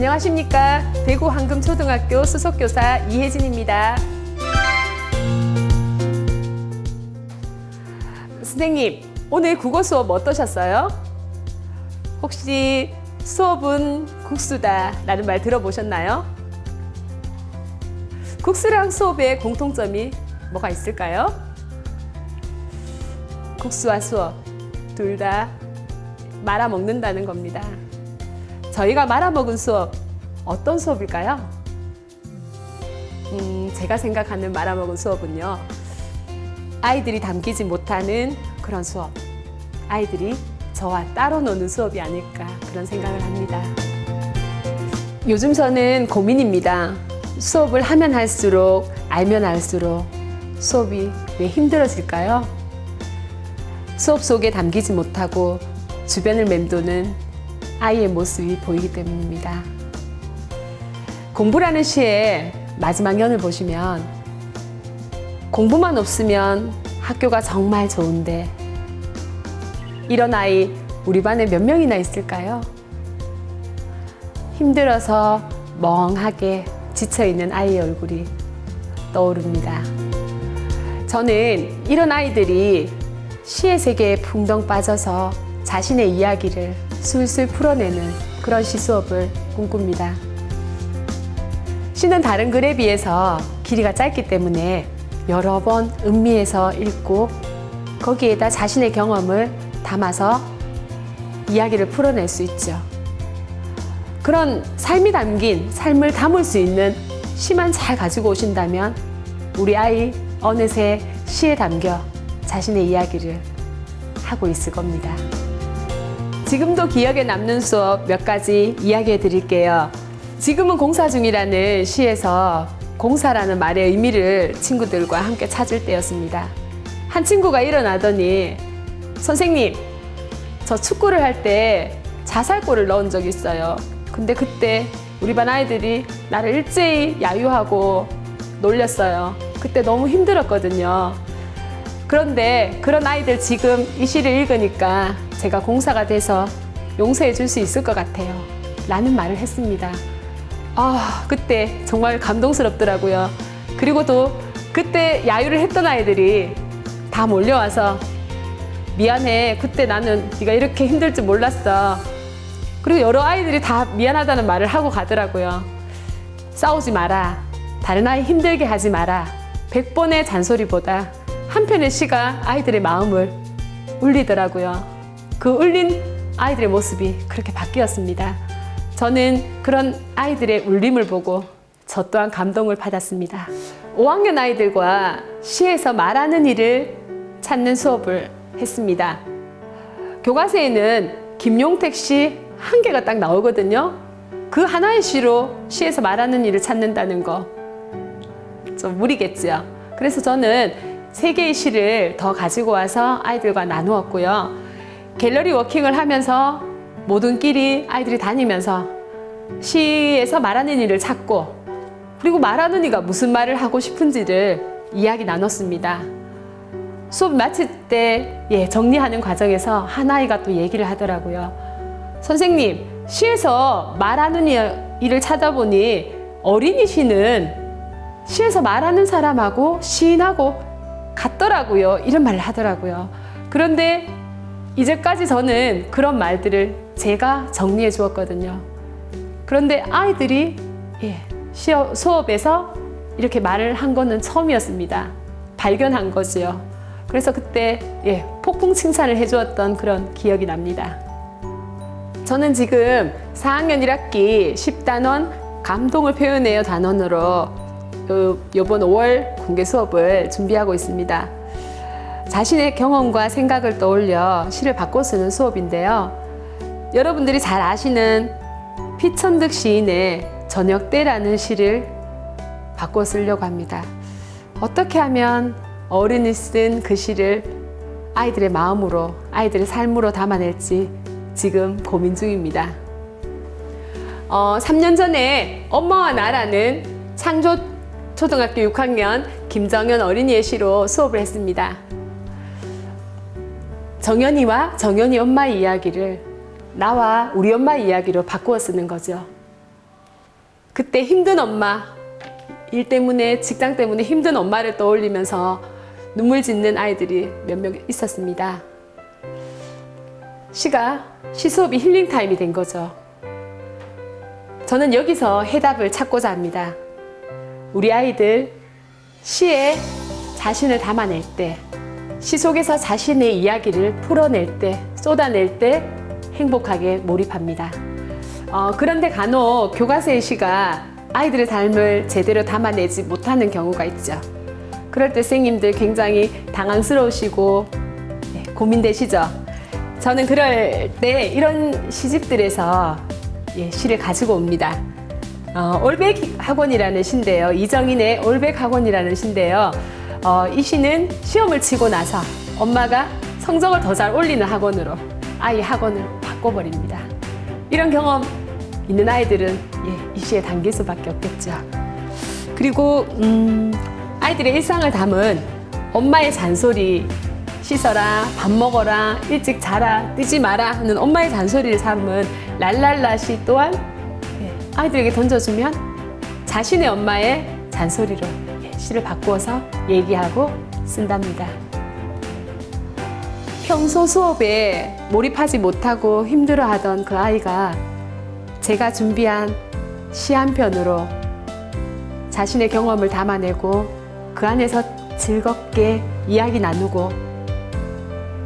안녕하십니까. 대구 황금초등학교 수석교사 이혜진입니다. 선생님, 오늘 국어 수업 어떠셨어요? 혹시 수업은 국수다 라는 말 들어보셨나요? 국수랑 수업의 공통점이 뭐가 있을까요? 국수와 수업 둘 다 말아먹는다는 겁니다. 저희가 말아먹은 수업 어떤 수업일까요? 제가 생각하는 말아먹은 수업은요, 아이들이 담기지 못하는 그런 수업, 아이들이 저와 따로 노는 수업이 아닐까 그런 생각을 합니다. 요즘 저는 고민입니다. 수업을 하면 할수록, 알면 알수록 수업이 왜 힘들어질까요? 수업 속에 담기지 못하고 주변을 맴도는 아이의 모습이 보이기 때문입니다. 공부라는 시의 마지막 연을 보시면 공부만 없으면 학교가 정말 좋은데 이런 아이 우리 반에 몇 명이나 있을까요? 힘들어서 멍하게 지쳐있는 아이의 얼굴이 떠오릅니다. 저는 이런 아이들이 시의 세계에 풍덩 빠져서 자신의 이야기를 술술 풀어내는 그런 시 수업을 꿈꿉니다. 시는 다른 글에 비해서 길이가 짧기 때문에 여러 번 음미해서 읽고 거기에다 자신의 경험을 담아서 이야기를 풀어낼 수 있죠. 그런 삶이 담긴, 삶을 담을 수 있는 시만 잘 가지고 오신다면 우리 아이 어느새 시에 담겨 자신의 이야기를 하고 있을 겁니다. 지금도 기억에 남는 수업 몇 가지 이야기해 드릴게요. 지금은 공사 중이라는 시에서 공사라는 말의 의미를 친구들과 함께 찾을 때였습니다. 한 친구가 일어나더니 선생님, 저 축구를 할 때 자살골을 넣은 적이 있어요. 근데 그때 우리 반 아이들이 나를 일제히 야유하고 놀렸어요. 그때 너무 힘들었거든요. 그런데 그런 아이들 지금 이 시를 읽으니까 제가 공사가 돼서 용서해 줄 수 있을 것 같아요 라는 말을 했습니다. 그때 정말 감동스럽더라고요. 그리고 또 그때 야유를 했던 아이들이 다 몰려와서 미안해, 그때 나는 네가 이렇게 힘들 줄 몰랐어. 그리고 여러 아이들이 다 미안하다는 말을 하고 가더라고요. 싸우지 마라, 다른 아이 힘들게 하지 마라, 100번의 잔소리보다 한 편의 시가 아이들의 마음을 울리더라고요. 그 울린 아이들의 모습이 그렇게 바뀌었습니다. 저는 그런 아이들의 울림을 보고 저 또한 감동을 받았습니다. 5학년 아이들과 시에서 말하는 일을 찾는 수업을 했습니다. 교과서에는 김용택 시 한 개가 딱 나오거든요. 그 하나의 시로 시에서 말하는 일을 찾는다는 거 좀 무리겠죠. 그래서 저는 3개의 시를 더 가지고 와서 아이들과 나누었고요. 갤러리 워킹을 하면서 모든 길이 아이들이 다니면서 시에서 말하는 일을 찾고, 그리고 말하는 이가 무슨 말을 하고 싶은지를 이야기 나눴습니다. 수업 마칠 때 정리하는 과정에서 한 아이가 또 얘기를 하더라고요. 선생님, 시에서 말하는 일을 찾아보니 어린이 시는 시에서 말하는 사람하고 시인하고 같더라고요. 이런 말을 하더라고요. 그런데 이제까지 저는 그런 말들을 제가 정리해 주었거든요. 그런데 아이들이 수업에서 이렇게 말을 한 거는 처음이었습니다. 발견한 거지요. 그래서 그때 폭풍 칭찬을 해주었던 그런 기억이 납니다. 저는 지금 4학년 1학기 10단원 감동을 표현해요 단원으로 이번 5월 공개 수업을 준비하고 있습니다. 자신의 경험과 생각을 떠올려 시를 바꿔 쓰는 수업인데요. 여러분들이 잘 아시는 피천득 시인의 저녁 때라는 시를 바꿔 쓰려고 합니다. 어떻게 하면 어른이 쓴 그 시를 아이들의 마음으로, 아이들의 삶으로 담아낼지 지금 고민 중입니다. 3년 전에 엄마와 나라는 창조 초등학교 6학년 김정현 어린이의 시로 수업을 했습니다. 정현이와 정현이 엄마의 이야기를 나와 우리 엄마의 이야기로 바꾸어 쓰는 거죠. 그때 힘든 엄마, 일 때문에 직장 때문에 힘든 엄마를 떠올리면서 눈물 짓는 아이들이 몇 명 있었습니다. 시 수업이 힐링 타임이 된 거죠. 저는 여기서 해답을 찾고자 합니다. 우리 아이들 시에 자신을 담아낼 때, 시 속에서 자신의 이야기를 풀어낼 때, 쏟아낼 때 행복하게 몰입합니다. 그런데 간혹 교과서의 시가 아이들의 삶을 제대로 담아내지 못하는 경우가 있죠. 그럴 때 선생님들 굉장히 당황스러우시고 고민되시죠. 저는 그럴 때 이런 시집들에서 시를 가지고 옵니다. 올백 학원이라는 시인데요. 이정인의 올백 학원이라는 시인데요. 이 시는 시험을 치고 나서 엄마가 성적을 더 잘 올리는 학원으로 아이 학원을 바꿔버립니다. 이런 경험 있는 아이들은 이 시에 담길 수밖에 없겠죠. 그리고 아이들의 일상을 담은 엄마의 잔소리, 씻어라, 밥 먹어라, 일찍 자라, 뛰지 마라 하는 엄마의 잔소리를 담은 랄랄라 시 또한 아이들에게 던져주면 자신의 엄마의 잔소리로 시를 바꾸어서 얘기하고 쓴답니다. 평소 수업에 몰입하지 못하고 힘들어하던 그 아이가 제가 준비한 시 한 편으로 자신의 경험을 담아내고 그 안에서 즐겁게 이야기 나누고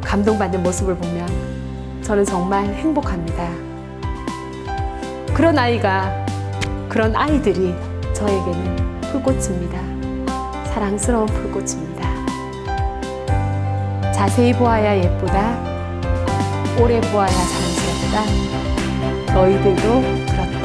감동받는 모습을 보면 저는 정말 행복합니다. 그런 아이들이 저에게는 풀꽃입니다. 사랑스러운 풀꽃입니다. 자세히 보아야 예쁘다. 오래 보아야 사랑스럽다. 너희들도 그렇다.